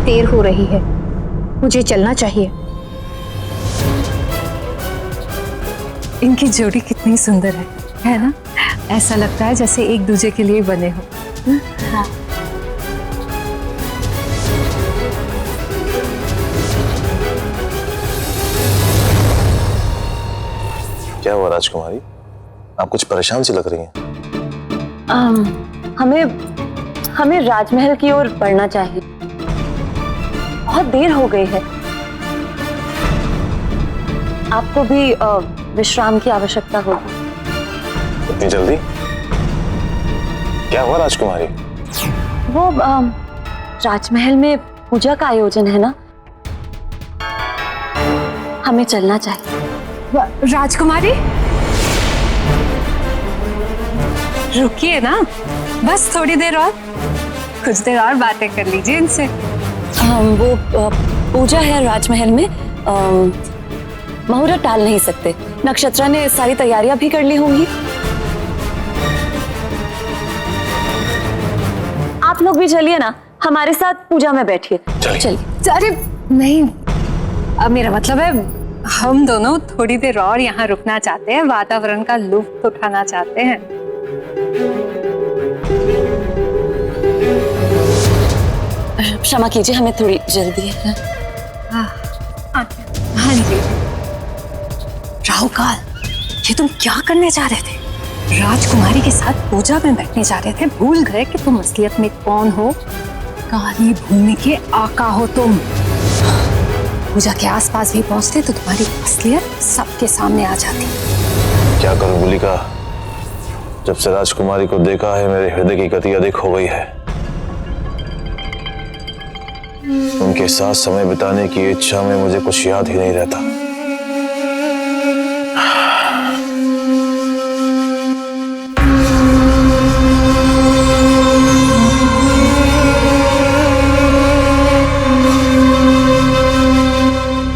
देर हो रही है, मुझे चलना चाहिए। इनकी जोड़ी कितनी सुंदर है ना? ऐसा लगता है जैसे एक दूसरे के लिए बने हो। हाँ। क्या हुआ राजकुमारी, आप कुछ परेशान सी लग रही हैं। हमें राजमहल की ओर बढ़ना चाहिए, बहुत देर हो गई है। आपको भी विश्राम की आवश्यकता होगी। इतनी जल्दी? क्या हुआ राजकुमारी? वो राजमहल में पूजा का आयोजन है ना, हमें चलना चाहिए। राजकुमारी रुकिए ना, बस थोड़ी देर और, कुछ देर और बातें कर लीजिए इनसे। वो पूजा है राजमहल में, मुहूर्त टाल नहीं सकते। नक्षत्रा ने सारी तैयारियां भी कर ली होंगी। आप लोग भी चलिए ना, हमारे साथ पूजा में बैठिए। चलिए। अरे नहीं, अब मेरा मतलब है हम दोनों थोड़ी देर और यहाँ रुकना चाहते हैं, वातावरण का लुत्फ उठाना चाहते हैं। क्षमा कीजिए, हमें थोड़ी जल्दी है। हाँ जी। राहुकाल, ये तुम क्या करने जा रहे थे? राजकुमारी के साथ पूजा में बैठने जा रहे थे, भूल गए कि तुम असलियत में कौन हो? काली भूमि के आका हो तुम। पूजा के आसपास भी पहुंचते तो तुम्हारी असलियत सबके सामने आ जाती। क्या करूं बुलिका, जब से राजकुमारी को देखा है मेरे हृदय की गति अधिक हो गई है। उनके साथ समय बिताने की इच्छा में मुझे कुछ याद ही नहीं रहता।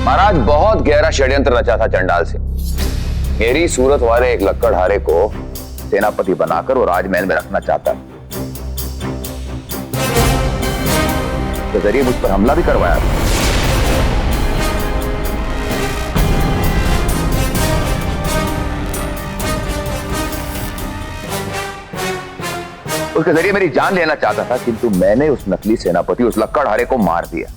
महाराज, बहुत गहरा षड्यंत्र रचा था चंडाल से। मेरी सूरत वाले एक लक्कड़हारे को सेनापति बनाकर वो राजमहल में रखना चाहता है। के जरिए मुझ पर हमला भी करवाया। उसके जरिए मेरी जान लेना चाहता था, किंतु मैंने उस नकली सेनापति, उस लक्कड़हारे को मार दिया।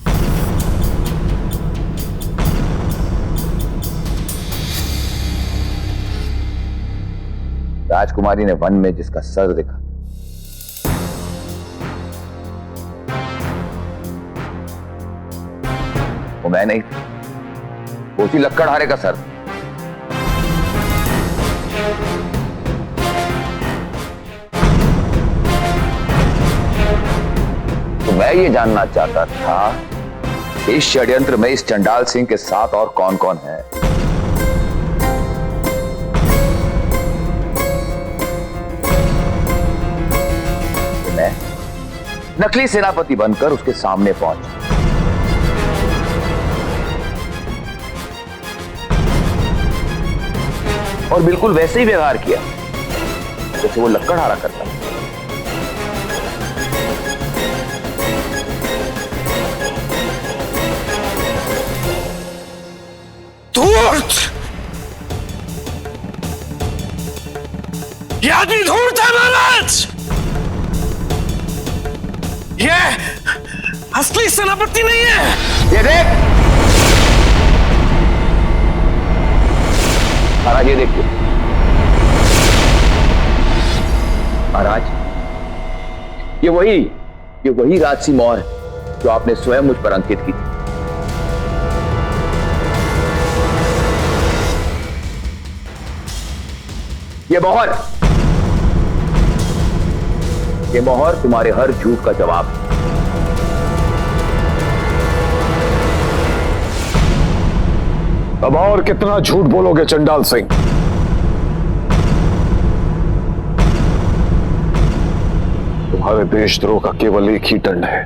राजकुमारी ने वन में जिसका सर दिखा, वो मैं नहीं था, वो उसी लक्कड़हारे का सर। तो मैं ये जानना चाहता था इस षड्यंत्र में इस चंडाल सिंह के साथ और कौन कौन है। तो मैं नकली सेनापति बनकर उसके सामने पहुंचा। और बिल्कुल वैसे ही व्यवहार किया जैसे वो लक्कड़हारा करता। धूर्त! ये आदमी धूर्त है महाराज! ये असली सेनापति नहीं है। ये देख महाराज, ये देखिए महाराज, ये वही राजसी मोहर है जो आपने स्वयं मुझ पर अंकित की थी। ये मोहर तुम्हारे हर झूठ का जवाब है। अब और कितना झूठ बोलोगे चंडाल सिंह? तुम्हारे देशद्रोह का केवल एक ही दंड है,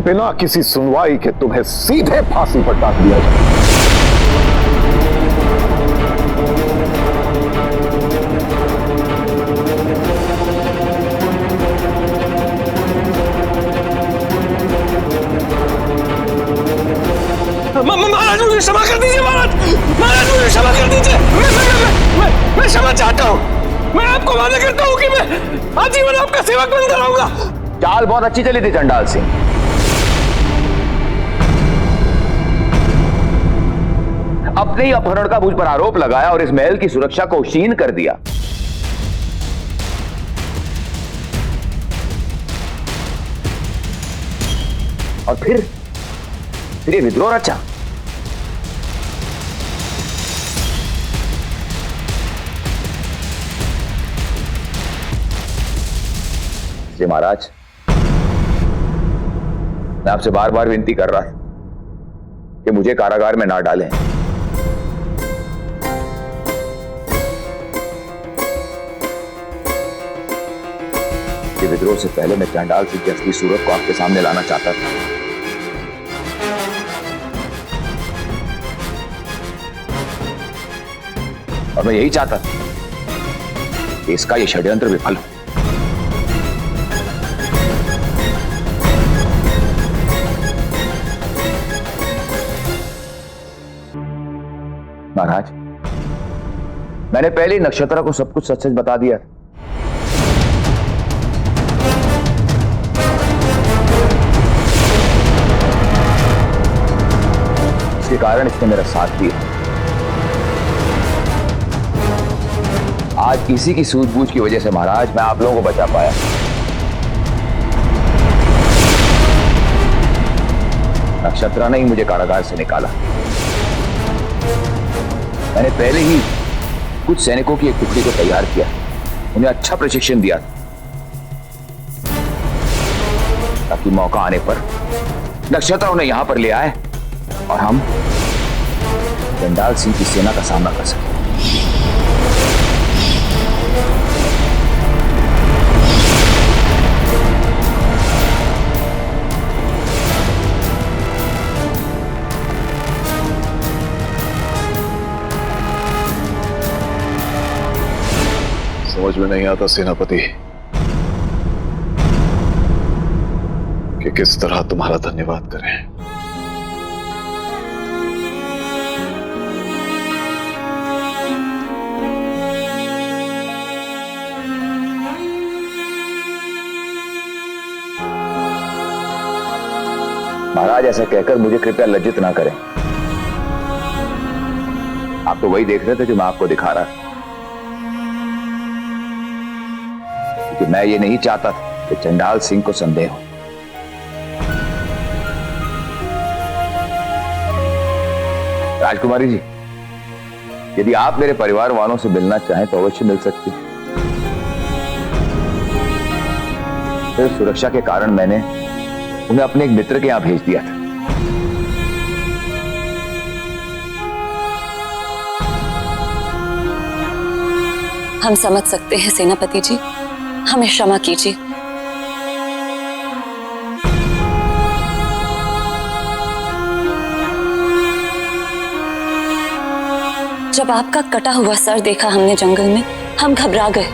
बिना किसी सुनवाई के तुम्हें सीधे फांसी पर टांग दिया जाए। वादा करता हूँ कि मैं आजीवन आपका सेवक बनता रहूंगा। चाल बहुत अच्छी चली थी चंडाल सिंह। अपने ही अपहरण का मुझ पर आरोप लगाया और इस महल की सुरक्षा को क्षीण कर दिया। और फिर ये विद्रोह रचा। जी महाराज, मैं आपसे बार बार विनती कर रहा था कि मुझे कारागार में ना डालें। ये विद्रोह से पहले मैं चंडाल सिंह की असली सूरत को आपके सामने लाना चाहता था। और मैं यही चाहता था कि इसका ये षड्यंत्र विफल हो। महाराज, मैंने पहले ही नक्षत्रा को सब कुछ सच सच बता दिया। इसके कारण इसने मेरा साथ दिया। आज इसी की सूझबूझ की वजह से महाराज मैं आप लोगों को बचा पाया। नक्षत्रा ने ही मुझे कारागार से निकाला। मैंने पहले ही कुछ सैनिकों की एक टुकड़ी को तैयार किया, उन्हें अच्छा प्रशिक्षण दिया ताकि मौका आने पर नक्षत्रा उन्हें यहां पर ले आए और हम चंडाल सिंह की सेना का सामना कर सकें। समझ में नहीं आता सेनापति कि किस तरह तुम्हारा धन्यवाद करें। महाराज, ऐसा कहकर मुझे कृपया लज्जित ना करें। आप तो वही देख रहे थे जो मैं आपको दिखा रहा था। क्योंकि मैं ये नहीं चाहता था कि चंडाल सिंह को संदेह हो। राजकुमारी जी, यदि आप मेरे परिवार वालों से मिलना चाहें तो अवश्य मिल सकती। फिर सुरक्षा के कारण मैंने उन्हें अपने एक मित्र के यहां भेज दिया था। हम समझ सकते हैं सेनापति जी, हमें क्षमा कीजिए। जब आपका कटा हुआ सर देखा हमने जंगल में, हम घबरा गए।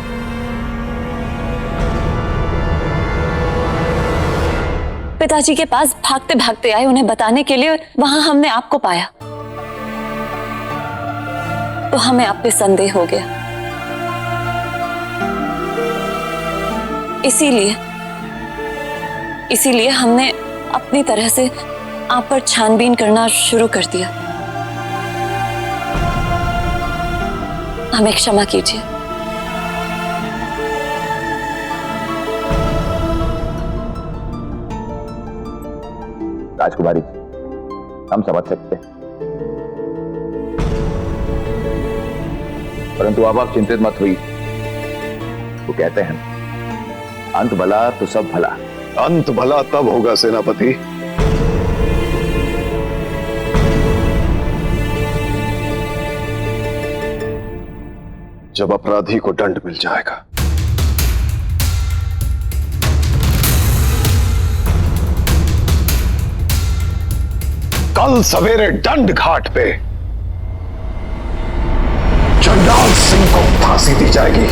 पिताजी के पास भागते भागते आए उन्हें बताने के लिए, वहां हमने आपको पाया तो हमें आप पे संदेह हो गया। इसीलिए हमने अपनी तरह से आप पर छानबीन करना शुरू कर दिया। हमें क्षमा कीजिए। राजकुमारी, हम समझ सकते हैं, परंतु अब आप चिंतित मत हुई। वो कहते हैं अंत भला तो सब भला। अंत भला तब होगा सेनापति जब अपराधी को दंड मिल जाएगा। कल सवेरे दंड घाट पे चंडाल सिंह को फांसी दी जाएगी।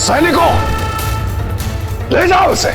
सैनिकों, ले जाओ उसे।